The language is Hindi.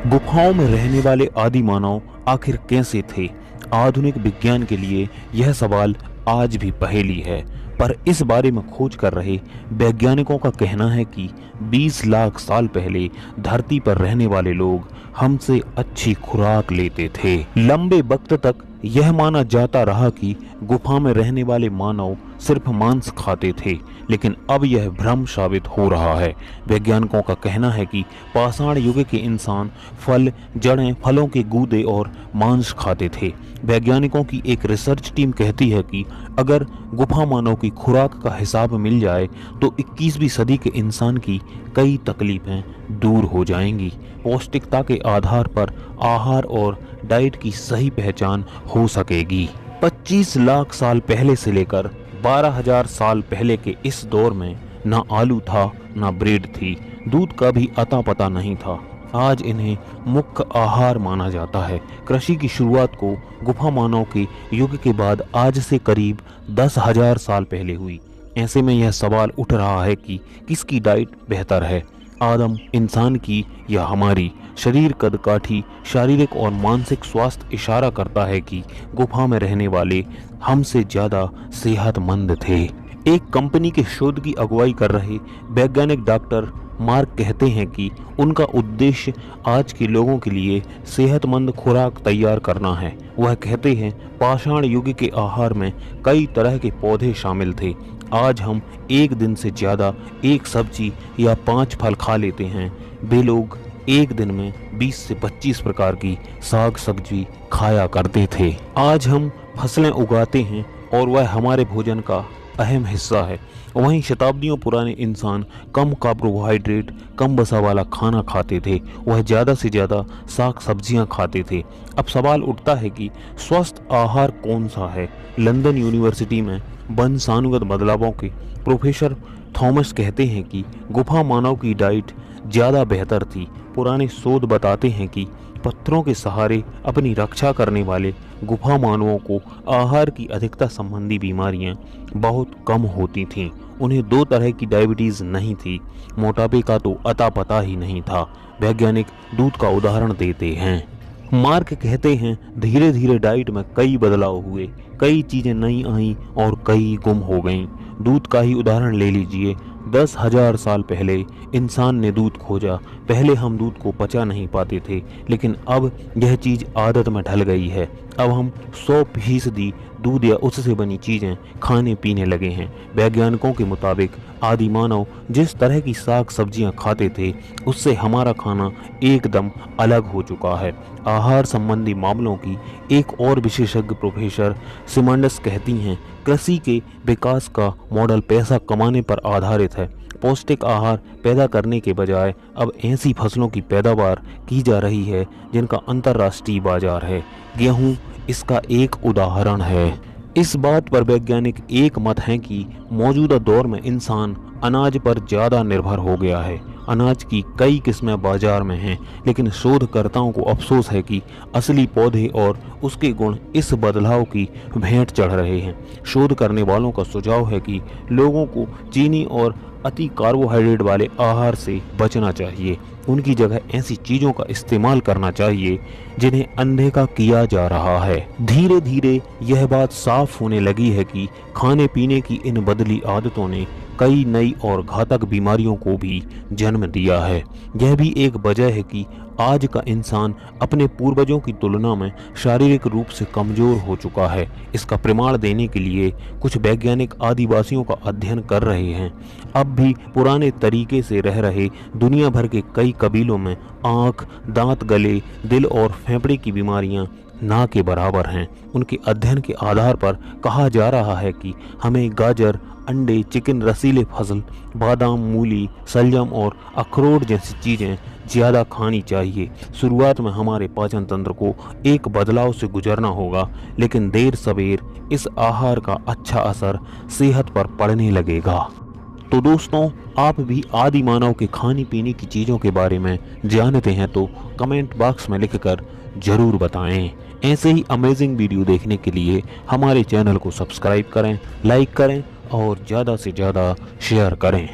गुफाओं में रहने वाले आदि मानव आखिर कैसे थे? आधुनिक विज्ञान के लिए यह सवाल आज भी पहेली है। पर इस बारे में खोज कर रहे वैज्ञानिकों का कहना है कि 20 लाख साल पहले धरती पर रहने वाले लोग हमसे अच्छी खुराक लेते थे। लंबे वक्त तक यह माना जाता रहा कि गुफा में रहने वाले मानव सिर्फ मांस खाते थे, लेकिन अब यह भ्रम साबित हो रहा है। वैज्ञानिकों का कहना है कि पाषाण युग के इंसान फल, जड़ें, फलों के गूदे और मांस खाते थे। वैज्ञानिकों की एक रिसर्च टीम कहती है कि अगर गुफा मानव की खुराक का हिसाब मिल जाए तो 21वीं सदी के इंसान की कई तकलीफें दूर हो जाएंगी। पौष्टिकता के आधार पर आहार और डाइट की सही पहचान हो सकेगी। 25 लाख साल पहले से लेकर 12,000 साल पहले के इस दौर में ना आलू था, ना ब्रेड थी, दूध का भी अता पता नहीं था। आज इन्हें मुख्य आहार माना जाता है। कृषि की शुरुआत को गुफा मानव के युग के बाद आज से करीब 10,000 साल पहले हुई। ऐसे में यह सवाल उठ रहा है कि किसकी डाइट बेहतर है, आदम इंसान की या हमारी? शरीर कदकाठी, शारीरिक और मानसिक स्वास्थ्य इशारा करता है कि गुफा में रहने वाले हमसे ज़्यादा सेहतमंद थे। एक कंपनी के शोध की अगुवाई कर रहे वैज्ञानिक डॉक्टर मार्क कहते हैं कि उनका उद्देश्य आज के लोगों के लिए सेहतमंद खुराक तैयार करना है। वह कहते हैं, पाषाण युग के आहार में कई तरह के पौधे शामिल थे। आज हम एक दिन से ज़्यादा एक सब्जी या 5 फल खा लेते हैं। वे लोग एक दिन में 20 से 25 प्रकार की साग सब्जी खाया करते थे। आज हम फसलें उगाते हैं और वह हमारे भोजन का अहम हिस्सा है। वहीं शताब्दियों पुराने इंसान कम कार्बोहाइड्रेट, कम वसा वाला खाना खाते थे। वह ज़्यादा से ज़्यादा साग सब्जियां खाते थे। अब सवाल उठता है कि स्वस्थ आहार कौन सा है? लंदन यूनिवर्सिटी में वंशानुगत बदलावों के प्रोफेसर थॉमस कहते हैं कि गुफा मानव की डाइट ज़्यादा बेहतर थी। पुराने शोध बताते हैं कि पत्थरों के सहारे अपनी रक्षा करने वाले गुफा मानवों को आहार की अधिकता संबंधी बीमारियां बहुत कम होती थीं। उन्हें 2 तरह की डायबिटीज़ नहीं थी। मोटापे का तो अता पता ही नहीं था। वैज्ञानिक दूध का उदाहरण देते हैं। मार्क कहते हैं, धीरे धीरे डाइट में कई बदलाव हुए, कई चीज़ें नई आईं और कई गुम हो गईं। दूध का ही उदाहरण ले लीजिए। 10,000 साल पहले इंसान ने दूध खोजा। पहले हम दूध को पचा नहीं पाते थे, लेकिन अब यह चीज़ आदत में ढल गई है। अब हम 100% दूध या उससे बनी चीज़ें खाने पीने लगे हैं। वैज्ञानिकों के मुताबिक आदि मानव जिस तरह की साग सब्जियां खाते थे, उससे हमारा खाना एकदम अलग हो चुका है। आहार संबंधी मामलों की एक और विशेषज्ञ प्रोफेसर सिमंडस कहती हैं, कृषि के विकास का मॉडल पैसा कमाने पर आधारित है। पौष्टिक आहार पैदा करने के बजाय अब ऐसी फसलों की पैदावार की जा रही है जिनका अंतर्राष्ट्रीय बाजार है। गेहूं इसका एक उदाहरण है। इस बात पर वैज्ञानिक एक मत हैं कि मौजूदा दौर में इंसान अनाज पर ज़्यादा निर्भर हो गया है। अनाज की कई किस्में बाजार में हैं, लेकिन शोधकर्ताओं को अफसोस है कि असली पौधे और उसके गुण इस बदलाव की भेंट चढ़ रहे हैं। शोध करने वालों का सुझाव है कि लोगों को चीनी और अति कार्बोहाइड्रेट वाले आहार से बचना चाहिए। उनकी जगह ऐसी चीज़ों का इस्तेमाल करना चाहिए जिन्हें अनदेखा किया जा रहा है। धीरे धीरे यह बात साफ होने लगी है कि खाने पीने की इन बदली आदतों ने कई नई और घातक बीमारियों को भी जन्म दिया है। यह भी एक वजह है कि आज का इंसान अपने पूर्वजों की तुलना में शारीरिक रूप से कमज़ोर हो चुका है। इसका प्रमाण देने के लिए कुछ वैज्ञानिक आदिवासियों का अध्ययन कर रहे हैं। अब भी पुराने तरीके से रह रहे दुनिया भर के कई कबीलों में आँख, दांत, गले, दिल और फेफड़े की बीमारियां ना के बराबर हैं। उनके अध्ययन के आधार पर कहा जा रहा है कि हमें गाजर, अंडे, चिकन, रसीले फल, बादाम, मूली, शलजम और अखरोट जैसी चीज़ें ज़्यादा खानी चाहिए। शुरुआत में हमारे पाचन तंत्र को एक बदलाव से गुजरना होगा, लेकिन देर सवेर इस आहार का अच्छा असर सेहत पर पड़ने लगेगा। तो दोस्तों, आप भी आदि मानव के खाने पीने की चीज़ों के बारे में जानते हैं तो कमेंट बॉक्स में लिखकर ज़रूर बताएं। ऐसे ही अमेजिंग वीडियो देखने के लिए हमारे चैनल को सब्सक्राइब करें, लाइक करें और ज़्यादा से ज़्यादा शेयर करें।